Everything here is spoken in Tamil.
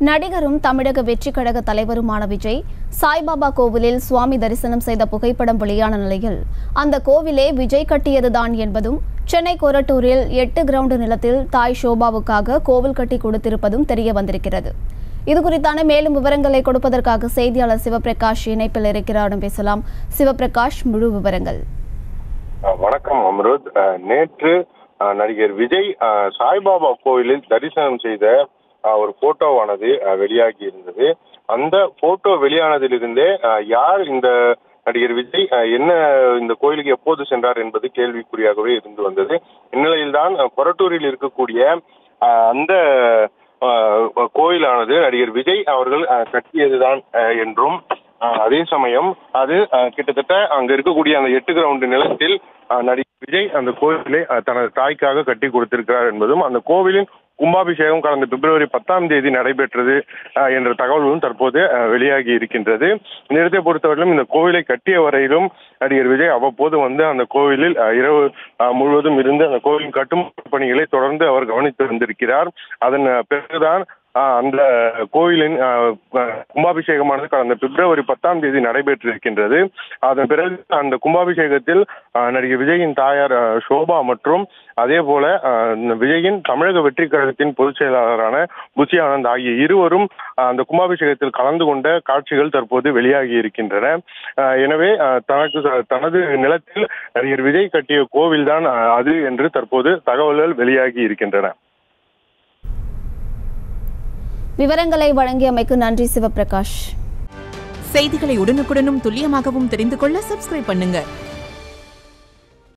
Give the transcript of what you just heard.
நடிகரும் தமிழக வெற்றிக் கழக தலைவருமான விஜய் சாய்பாபா கோவிலில் சுவாமி தரிசனம் செய்த புகைப்படம் வெளியான நிலையில் அந்த கோவிலே விஜய் கட்டியதுதான் என்பதும் சென்னை கொரட்டூரில் 8 கிரவுண்ட் நிலத்தில் தாய் ஷோபாவுக்காக கோவில் கட்டி கொடுத்திருப்பதும் தெரிய வந்திருக்கிறது. இதுகுறித்தான மேலும் விவரங்களை கொடுப்பதற்காக செய்தியாளர் சிவபிரகாஷ் இணைப்பில் இருக்கிறார். பேசலாம். சிவபிரகாஷ், முழு விவரங்கள். வணக்கம் அம்ருத். நேற்று நடிகர் விஜய் சாய்பாபா கோவிலில் தரிசனம் செய்த ஒரு போட்டோவானது வெளியாகி இருந்தது. அந்த போட்டோ வெளியானதிலிருந்தே யார் இந்த நடிகர் விஜய் என்ன இந்த கோயிலுக்கு எப்போது சென்றார் என்பது கேள்விக்குறியாகவே இருந்து வந்தது. இந்நிலையில்தான் கொரட்டூரில் இருக்கக்கூடிய அந்த கோயிலானது நடிகர் விஜய் அவர்கள் கட்டியதுதான் என்றும், அதே சமயம் அது கிட்டத்தட்ட அங்க இருக்கக்கூடிய அந்த 8 கிரவுண்ட் நிலத்தில் நடிகர் விஜய் அந்த கோவிலை தனது தாய்க்காக கட்டி கொடுத்திருக்கிறார் என்பதும், அந்த கோவிலின் கும்பாபிஷேகம் கடந்த பிப்ரவரி 10ஆம் தேதி நடைபெற்றது என்ற தகவல்களும் தற்போது வெளியாகி இருக்கின்றது. இந்த இடத்தை பொறுத்தவரையிலும் இந்த கோவிலை கட்டிய வரையிலும் நடிகர் விஜய் அவ்வப்போது வந்து அந்த கோவிலில் இரவு முழுவதும் இருந்து அந்த கோவிலின் கட்டுமான பணிகளை தொடர்ந்து அவர் கவனித்து வந்திருக்கிறார். அதன் பிறகுதான் அந்த கோவிலின் கும்பாபிஷேகமானது கடந்த பிப்ரவரி 10ஆம் தேதி நடைபெற்றிருக்கின்றது. அதன் பிறகு அந்த கும்பாபிஷேகத்தில் நடிகர் விஜயின் தாயார் ஷோபா மற்றும் அதே போல விஜயின் தமிழக வெற்றி கழகத்தின் பொதுச் செயலாளரான புசி ஆனந்த் ஆகிய இருவரும் அந்த கும்பாபிஷேகத்தில் கலந்து கொண்ட காட்சிகள் தற்போது வெளியாகி இருக்கின்றன. எனவே தனது நிலத்தில் நடிகர் விஜய் கட்டிய கோவில் தான் அது என்று தற்போது தகவல்கள் வெளியாகி இருக்கின்றன. விவரங்களை வழங்கியமைக்கு நன்றி சிவபிரகாஷ். செய்திகளை உடனுக்குடனும் துல்லியமாகவும் தெரிந்து கொள்ள சப்ஸ்கிரைப் பண்ணுங்க.